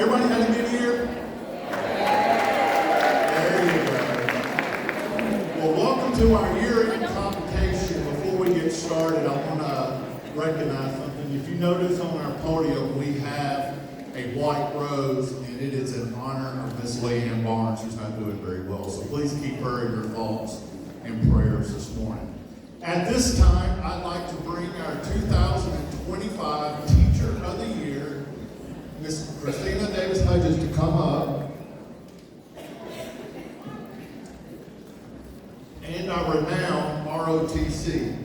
Everybody had a good year? There you go. Well, welcome to our year-end convocation. Before we get started, I want to recognize something. If you notice on our podium, we have a white rose, and it is in honor of Miss Leanne Barnes, who's not doing very well. So please keep her in your thoughts and prayers this morning. At this time, I'd like to bring our 2025 Teacher of the Year, Miss Christina Davis-Hudgens, to come up. And our renowned ROTC.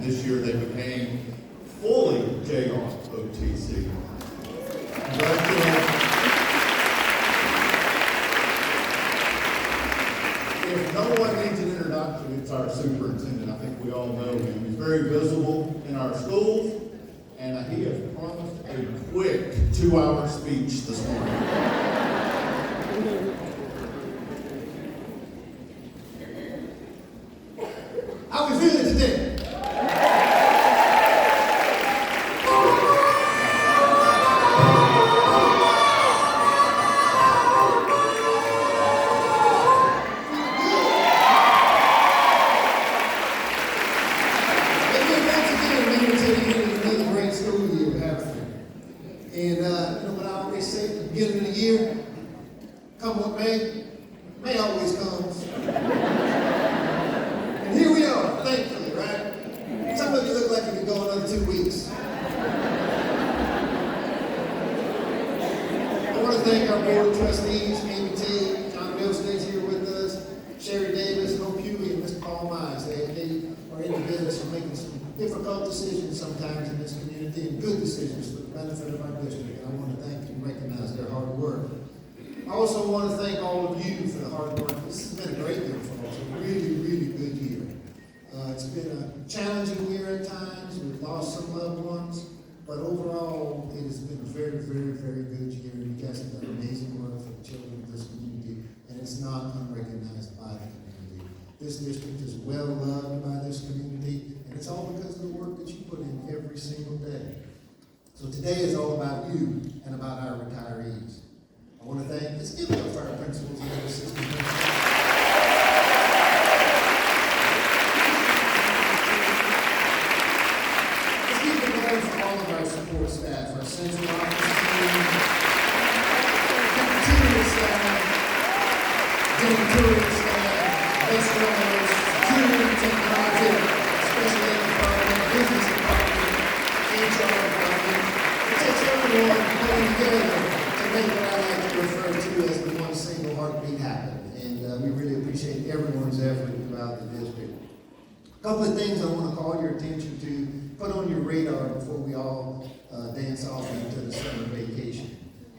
This year they became fully JROTC. If no one needs an introduction, it's our superintendent. I think we all know him. He's very visible in our schools, and he has promised a quick 2-hour speech this morning. How we feeling today? May always comes. And here we are, thankfully, right? Some of you look like you could go another 2 weeks. I want to thank our board of trustees, Amy T, John Millstate's here with us, Sherry Davis, Hope Huey, and Mr. Paul Mize. They are in the business of making some difficult decisions sometimes in this community, and good decisions for the benefit of our district. And I want to thank you and recognize their hard work. I also want to thank all of you for the hard work. This has been a great year for us, a really, really good year. It's been a challenging year at times. We've lost some loved ones, but overall, it has been a very, very, very good year. You guys have done amazing work for the children of this community, and it's not unrecognized by the community. This district is well loved by this community, and it's all because of the work that you put in every single day. So today is all about you and about our retirees. I want to thank, let's give it up for our principals and their assistants. Let's keep it going for all of our support staff, our central office team, cafeteria staff, janitorial staff, restaurants, security, technology, special ed department, business department, HR department. It takes everyone pulling together to make what I like to refer to as the one single heartbeat happen, and we really appreciate everyone's effort throughout the district. A couple of things I want to call your attention to, put on your radar before we all dance off into the summer vacation.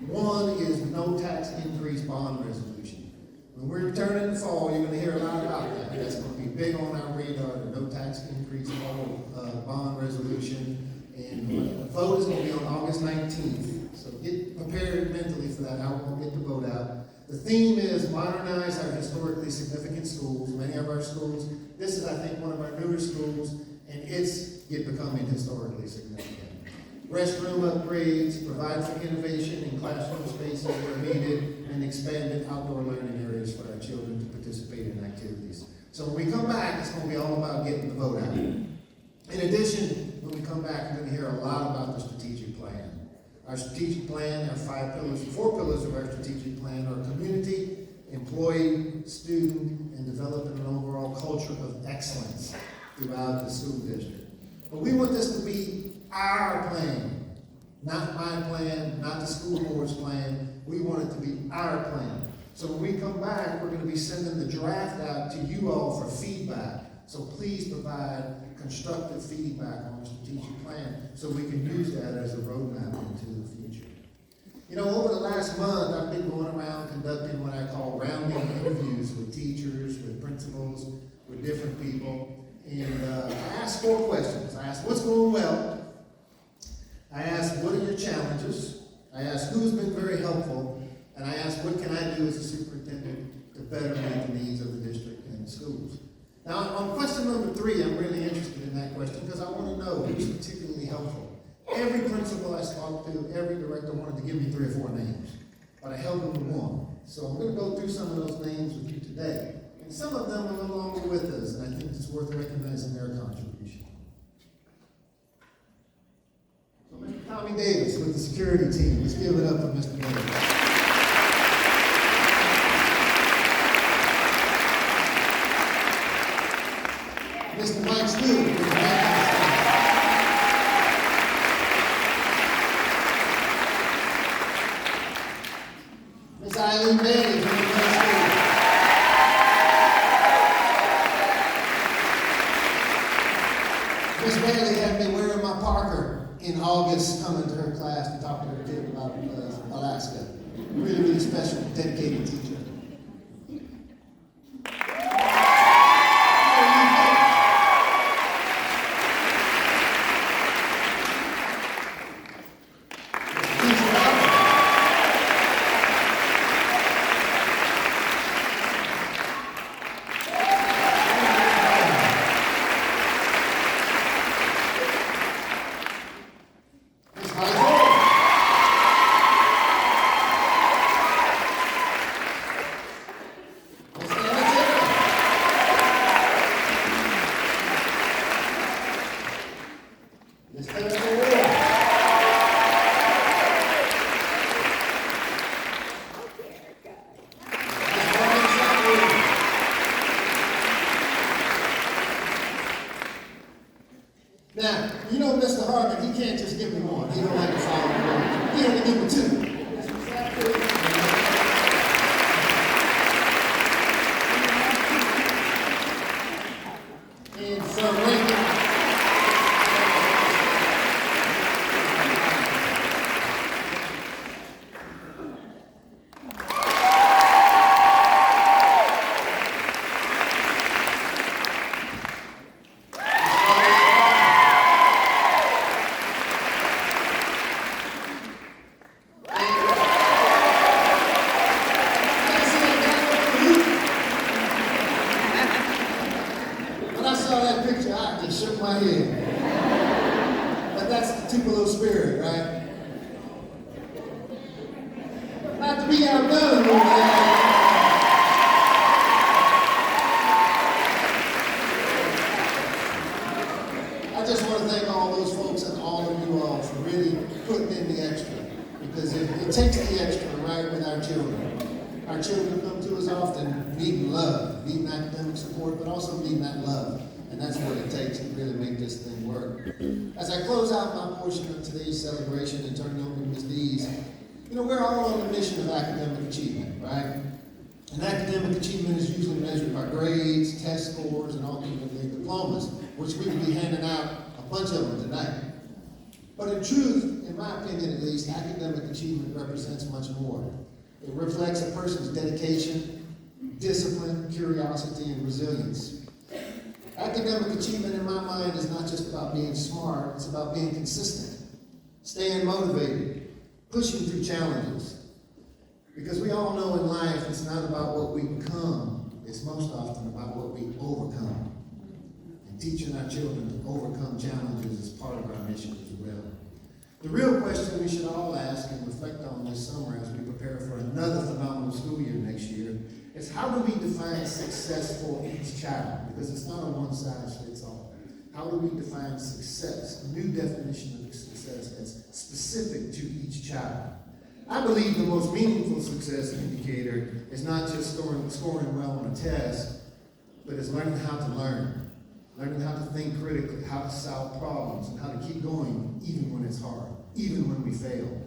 One is no tax increase bond resolution. When we're returning the fall, you're going to hear a lot about that. That's going to be big on our radar, the no tax increase bond resolution. And the vote is going to be on August 19th. So get prepared mentally for that. I won't get the vote out. The theme is modernize our historically significant schools. Many of our schools, this is, I think, one of our newer schools, and it's becoming historically significant. Restroom upgrades, provide for innovation in classroom spaces where needed, and expanded outdoor learning areas for our children to participate in activities. So when we come back, it's going to be all about getting the vote out. In addition, when we come back, we're going to hear a lot about the strategic plan. Our strategic plan, our four pillars of our strategic plan are community, employee, student, and developing an overall culture of excellence throughout the school district. But we want this to be our plan, not my plan, not the school board's plan. We want it to be our plan. So when we come back, we're going to be sending the draft out to you all for feedback. So please provide constructive feedback on the strategic plan so we can use that as a roadmap into the future. You know, over the last month, I've been going around conducting what I call rounding interviews with teachers, with principals, with different people. And I asked 4 questions. I asked, what's going well? I asked, what are your challenges? I asked, who's been very helpful? And I asked, what can I do as a superintendent to better meet the needs of the district and the schools? Now, on question number 3, I'm really interested in that question because I want to know who's particularly helpful. Every principal I spoke to, every director wanted to give me 3 or 4 names, but I held them to 1. So I'm going to go through some of those names with you today. And some of them are no longer with us, and I think it's worth recognizing their contribution. So Mr. Tommy Davis with the security team. Let's give it up for Mr. Davis. Mr. Mike Stewart with the maintenance team. Ms. Eileen Bailey from the middle school. Ms. Bailey had me wearing my Parker in August, coming to her class to talk to her kid about Alaska. Really, really special, dedicated teacher. Now, you know Mr. Hartman, he can't just give me 1. He don't like to follow the rules. He only give me 2. And from Lincoln, shook my head. But that's the Tupelo spirit, right? Not to be outdone over there. I just want to thank all those folks and all of you all for really putting in the extra. Because it takes the extra, right, with our children. Our children come to us often needing love, needing academic support, but also needing that love. And that's what it takes to really make this thing work. As I close out my portion of today's celebration and turn it over to Ms. Dees, You know, we're all on the mission of academic achievement, right? And academic achievement is usually measured by grades, test scores, and ultimately diplomas, which we will be handing out a bunch of them tonight. But in truth, in my opinion at least, academic achievement represents much more. It reflects a person's dedication, discipline, curiosity, and resilience. Academic achievement in my mind is not just about being smart, it's about being consistent, staying motivated, pushing through challenges. Because we all know in life it's not about what we become, it's most often about what we overcome. And teaching our children to overcome challenges is part of our mission as well. The real question we should all ask and reflect on this summer as we prepare for another phenomenal school year next year is how do we define success for each child? Because it's not a one-size-fits-all. How do we define success, a new definition of success that's specific to each child? I believe the most meaningful success indicator is not just scoring well on a test, but it's learning how to learn how to think critically, how to solve problems, and how to keep going even when it's hard, even when we fail.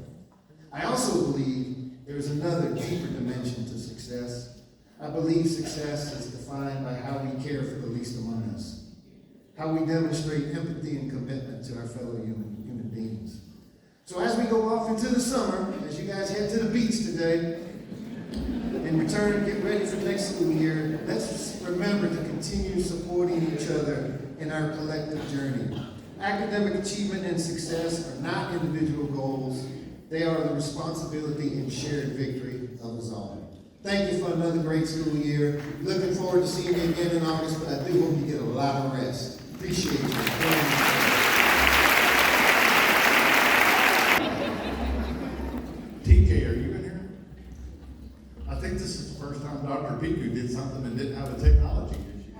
I also believe there's another deeper dimension to success. I believe success is defined by how we care for the least among us, how we demonstrate empathy and commitment to our fellow human beings. So as we go off into the summer, as you guys head to the beach today, and return, get ready for next school year, let's remember to continue supporting each other in our collective journey. Academic achievement and success are not individual goals. They are the responsibility and shared victory of us all. Thank you for another great school year. Looking forward to seeing you again in August, but I do hope you get a lot of rest. Appreciate you. I think this is the first time Dr. Piku did something and didn't have a technology issue.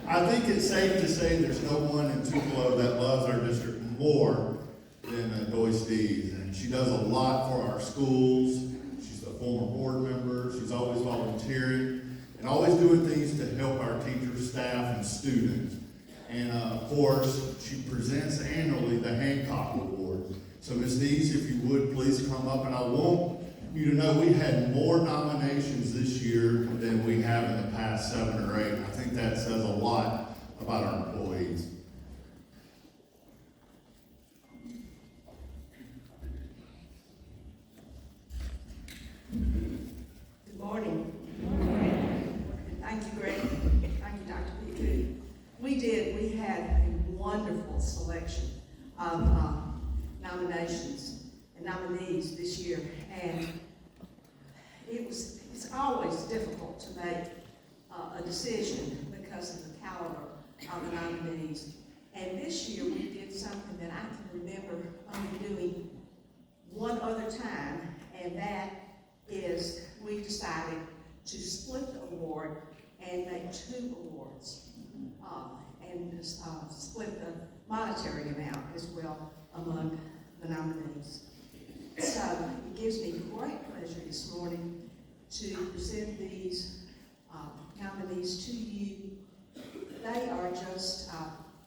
I think it's safe to say there's no one in Tupelo that loves our district more than Joyce Dees. And she does a lot for our schools. She's a former board member. She's always volunteering and always doing things to help our teachers, staff, and students. And of course, she presents annually the Hancock Award. So Ms. Dees, if you would, please come up. And I want you to know we had more nominations this year than we have in the past 7 or 8. I think that says a lot about our employees. Good morning. Good morning. Thank you, Greg. Thank you, Dr. Piku. We had a wonderful selection of nominations and nominees this year, and it's always difficult to make a decision because of the caliber of the nominees. And this year we did something that I can remember only doing one other time, and that is we decided to split the award and make 2 awards, and split the monetary amount as well among the nominees. So it gives me great pleasure this morning to present these nominees to you. They are just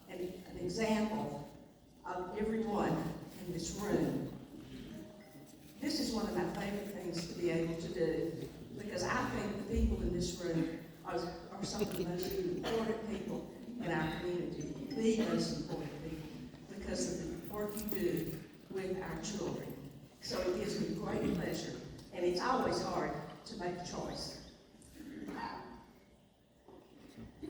an example of everyone in this room. This is one of my favorite things to be able to do, because I think the people in this room are some of the most important people in our community, the most important people, because of the work you do with our children. So it gives me great pleasure, and it's always hard to make a choice.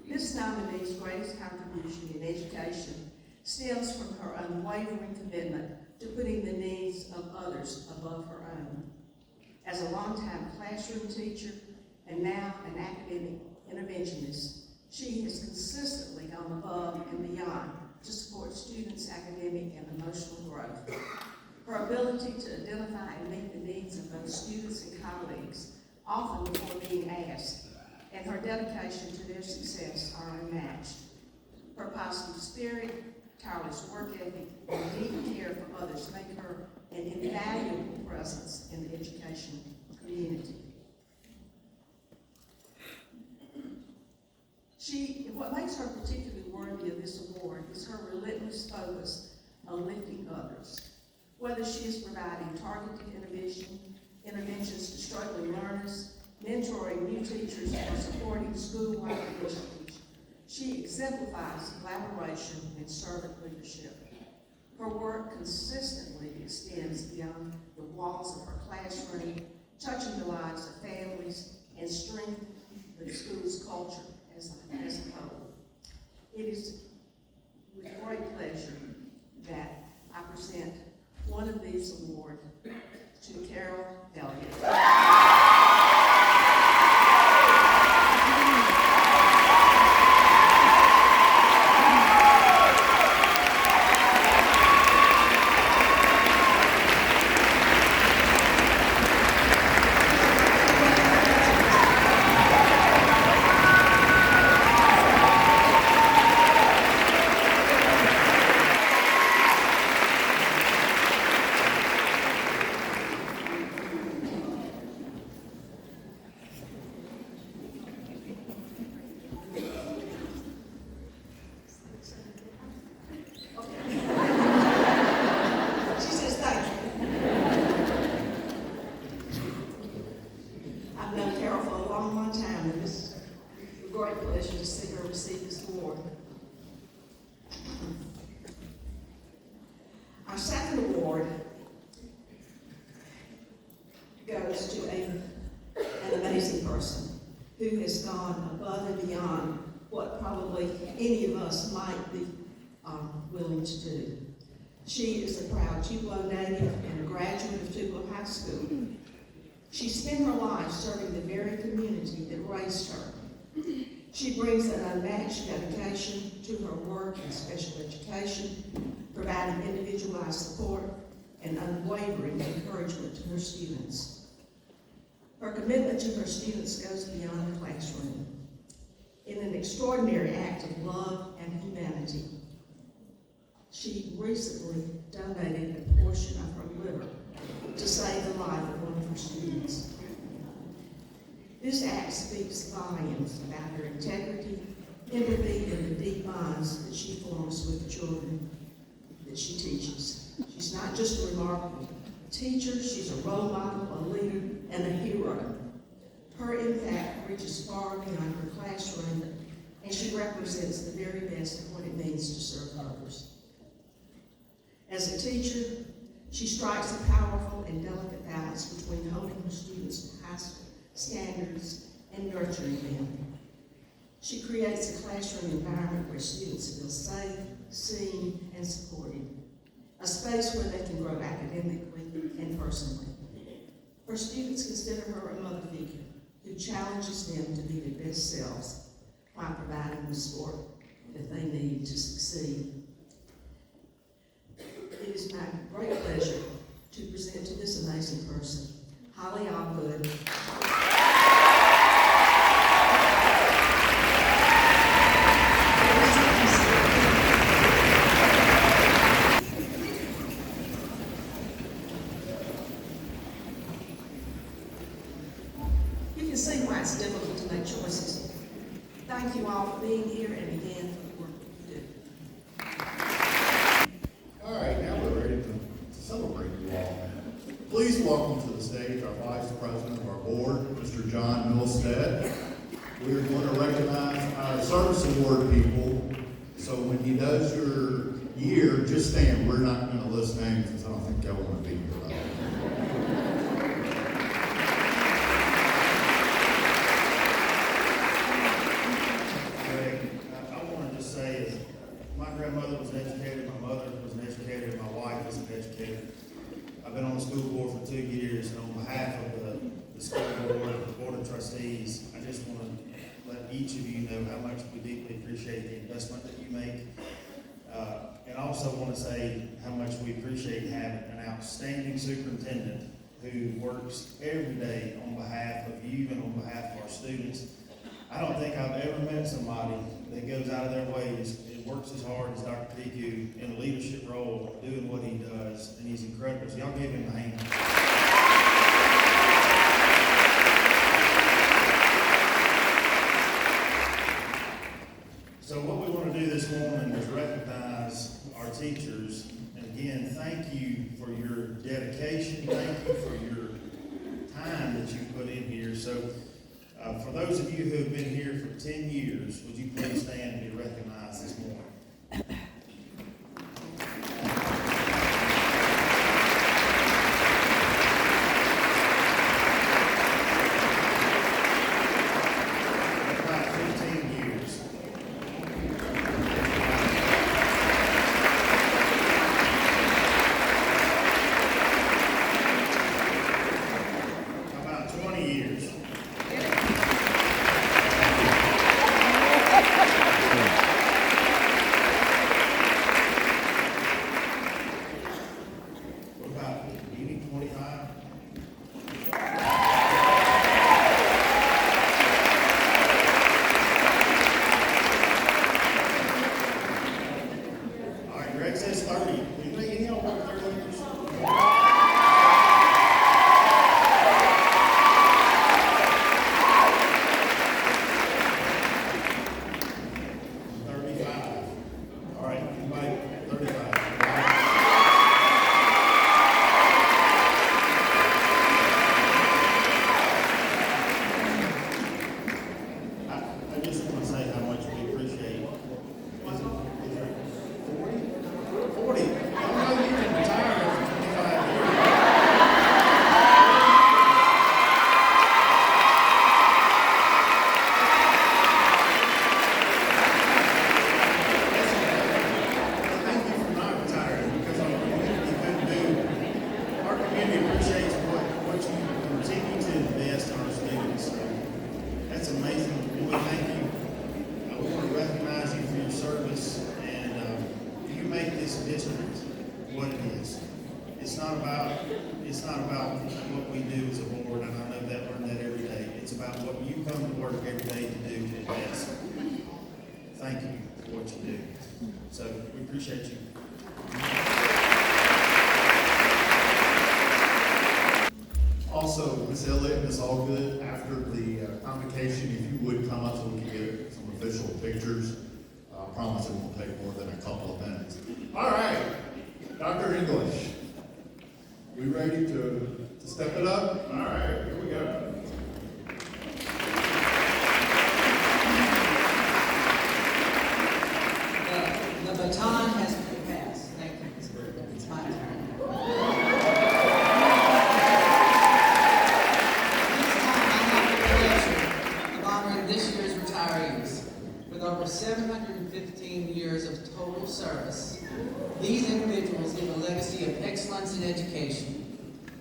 This nominee's greatest contribution in education stems from her unwavering commitment to putting the needs of others above her own. As a longtime classroom teacher and now an academic interventionist, she has consistently gone above and beyond to support students' academic and emotional growth. Her ability to identify and meet the needs of both students and colleagues, often before being asked, and her dedication to their success are unmatched. Her positive spirit, tireless work ethic, and deep care for others make her an invaluable presence in the education community. What makes her particularly worthy of this award is her relentless focus on lifting others. whether she is providing targeted interventions to struggling learners, mentoring new teachers, or supporting school-wide initiatives. She exemplifies collaboration and servant leadership. Her work consistently extends beyond the walls of her classroom, touching the lives of families and strengthening the school's culture as a whole. It is with great pleasure that I present one of these awards to Carol Elliott. Great pleasure to see her receive this award. Our second award goes to an amazing person who has gone above and beyond what probably any of us might be willing to do. She is a proud Tupelo native and a graduate of Tupelo High School. She spent her life serving the very community that raised her. She brings an unmatched dedication to her work in special education, providing individualized support and unwavering encouragement to her students. Her commitment to her students goes beyond the classroom. In an extraordinary act of love and humanity, she recently donated a portion of her liver to save the life of one of her students. This act speaks volumes about her integrity, empathy, and the deep bonds that she forms with the children that she teaches. She's not just a remarkable teacher, she's a role model, a leader, and a hero. Her impact reaches far beyond her classroom, and she represents the very best of what it means to serve others. As a teacher, she strikes a powerful and delicate balance between holding her students to high standards and nurturing them. She creates a classroom environment where students feel safe, seen, and supported, a space where they can grow academically and personally. Her students consider her a mother figure who challenges them to be their best selves while providing the support that they need to succeed. It is my great pleasure to present to this amazing person, Holly Allgood. You can see why it's difficult to make choices. Thank you all for being here and again for the work that you do. All right, now we're ready to celebrate you all. Please welcome to the stage our Vice President of our board, Mr. John Milstead. We are going to recognize our service award people. So when he does your year, just stand. We're not going to list names because I don't think y'all want to be here. My grandmother was an educator, my mother was an educator, my wife was an educator. I've been on the school board for 2 years, and on behalf of the school board, the board of trustees, I just want to let each of you know how much we deeply appreciate the investment that you make. And also want to say how much we appreciate having an outstanding superintendent who works every day on behalf of you and on behalf of our students. I don't think I've ever met somebody that goes out of their ways and works as hard as Dr. Piku in a leadership role, doing what he does, and he's incredible. So y'all give him a hand. So what we want to do this morning is recognize our teachers. And again, thank you for your So, for those of you who have been here for 10 years, would you please stand and be recognized this morning? About 15 years. About 20 years. What about maybe 25? All right, Greg says 30. Anybody, any of y'all work 30 years? 35. All right, anybody, 35. I just want to say how much we appreciate. Is it 40? 40. Y'all know you can retire after 25 years. Thank you for not retiring, because our community couldn't do. Our community appreciates what you continue to invest in our students. So that's amazing. We want to thank you. We want to recognize you for your service, and you make this district what it is. It's not about what we do as a board, and I know that learn that every day. It's about what you come to work every day to do to invest. Thank you for what you do. So we appreciate you. Also, Ms. Elliott, Ms. Allgood, after the convocation, if you would come up so we can get some official pictures. I promise it won't take more than a couple of minutes. All right, Dr. English, we ready to step it up? All right, here we go. The baton has been passed. Thank you. It's my turn. This time I have the pleasure of honoring this year's retirees. With over 715 years of total service, these individuals leave a legacy of excellence in education.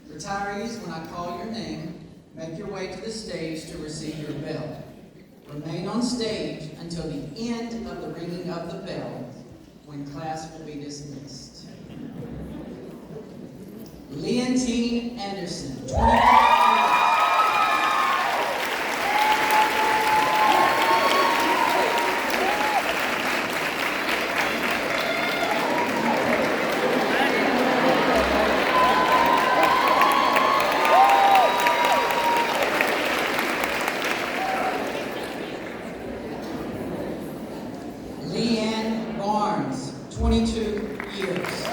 Retirees, when I call your name, make your way to the stage to receive your bell. Remain on stage until the end of the ringing of the bell, when class will be dismissed. Leontine Anderson, 25 years. Leanne Barnes, 22 years.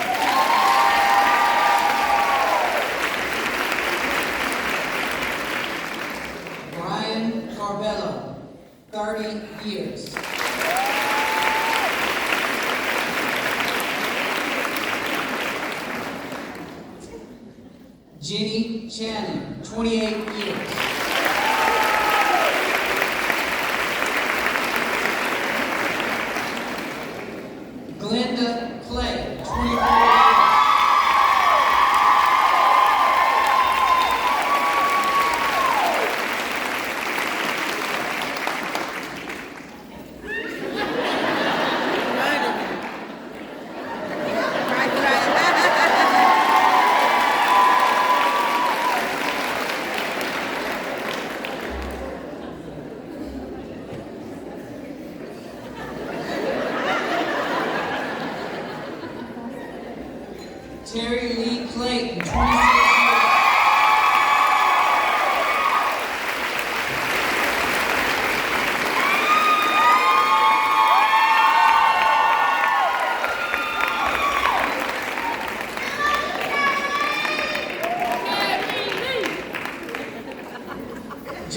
Brian Carbello, 30 years. Jenny Channing, 28 years. Glenda Clay, 24 years.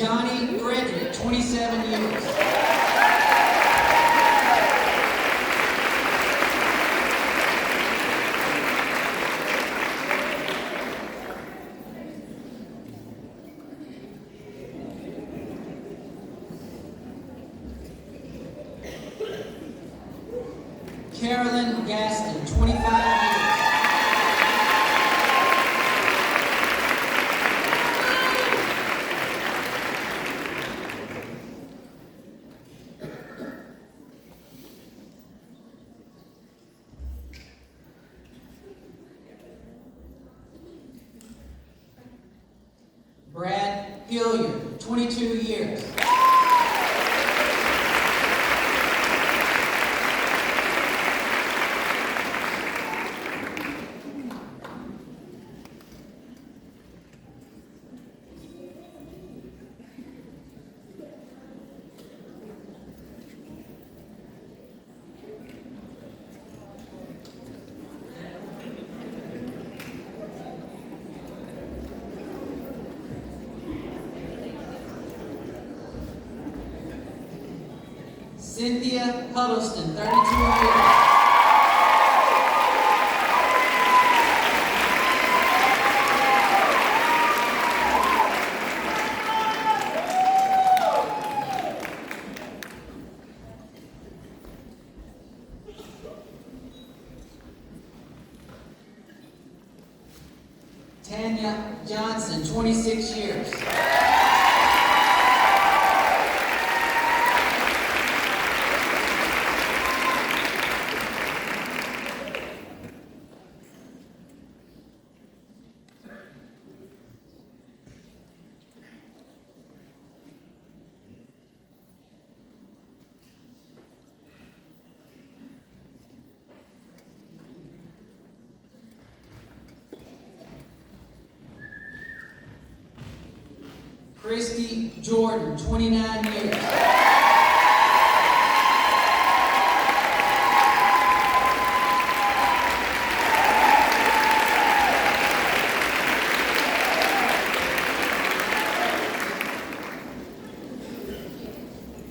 Johnny Frederick, 27 years. Carolyn Gaston, 25 years. Brad Hilliard, 22 years. Cynthia Huddleston, 32 years. Tanya Johnson, 26 years. Christy Jordan, 29 years.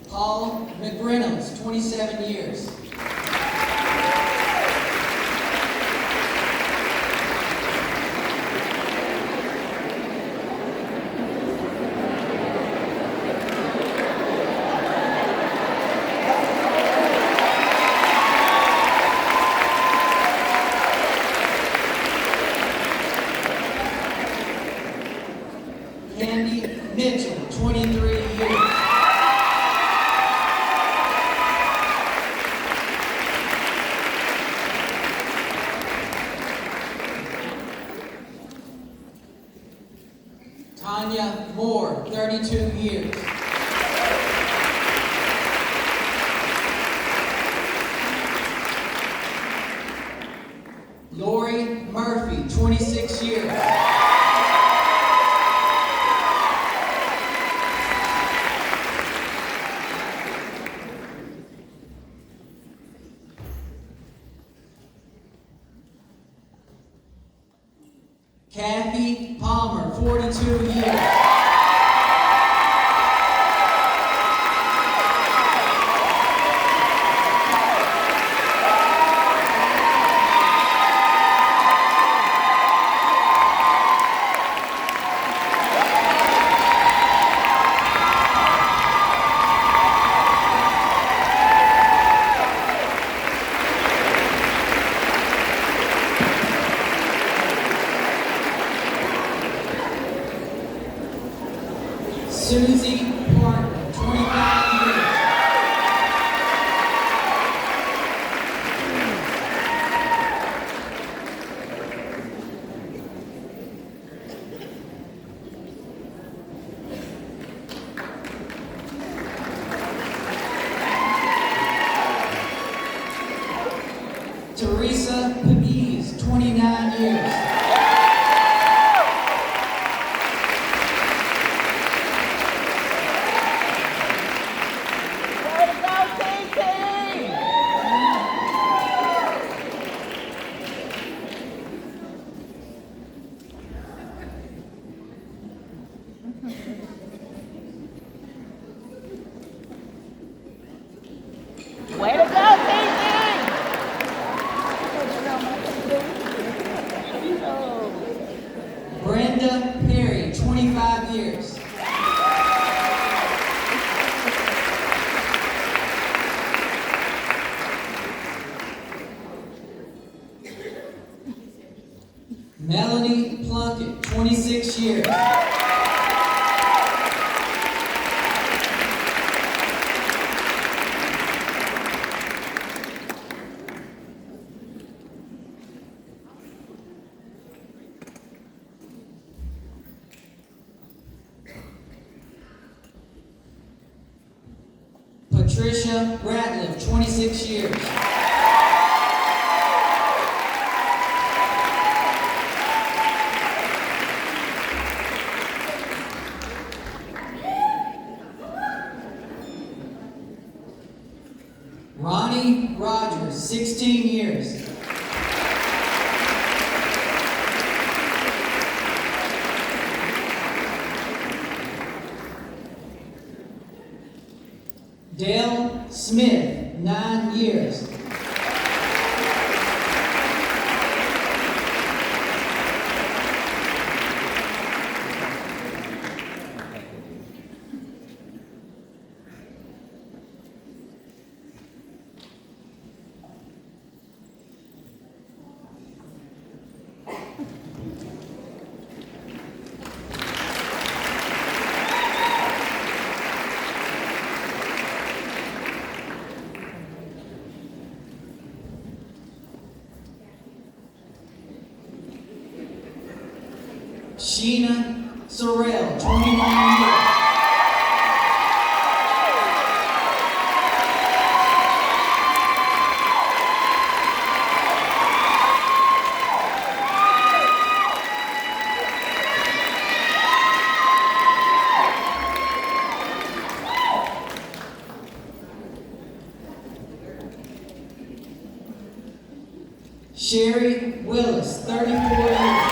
Paul McReynolds, 27 years. Candy Mitchell, 23 years. Tanya Moore, 32 years. Lori Murphy, 26 years. Kathy Palmer, 42 years. Susie Parker, 25 years. Teresa Peniz, 29 years. Brenda Perry, 25 years. Melanie Plunkett, 26 years. Patricia Ratliff, 26 years. Ronnie Rogers, 16 years. Dale Smith, 9 years. Sheena Sorrell, 29 years. Sherry Willis, 34 years.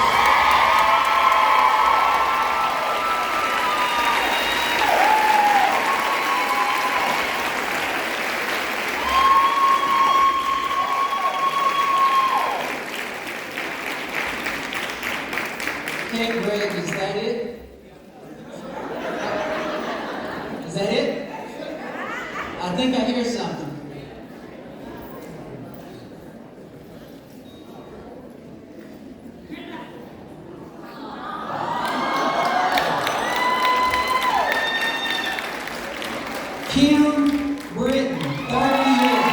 Okay, Greg, is that it? Is that it? I think I hear something. Kim Britton, 30 years.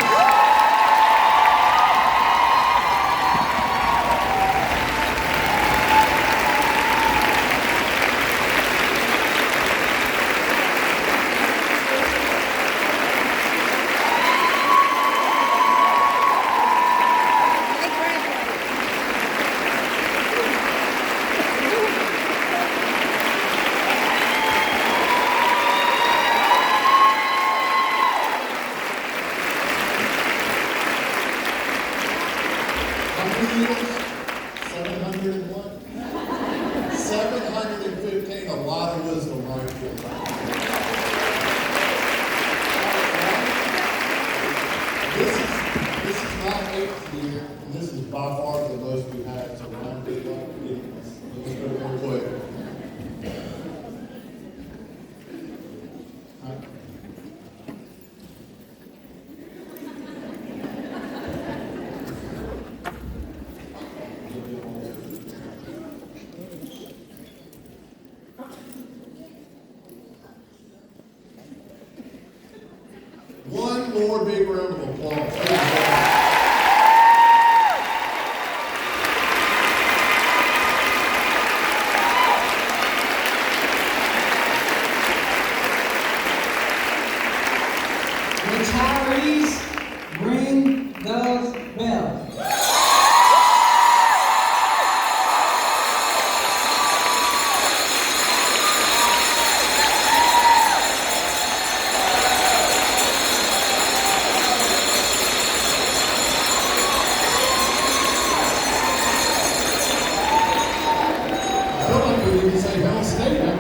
Seven hundred and one. 715, a lot of wisdom right there. This is my 8th year, and this is by far the most we've had, so I'm good luck. Let's go real quick. One more big round of applause. Retirees, ring those bells. I feel like we need to say Hell State.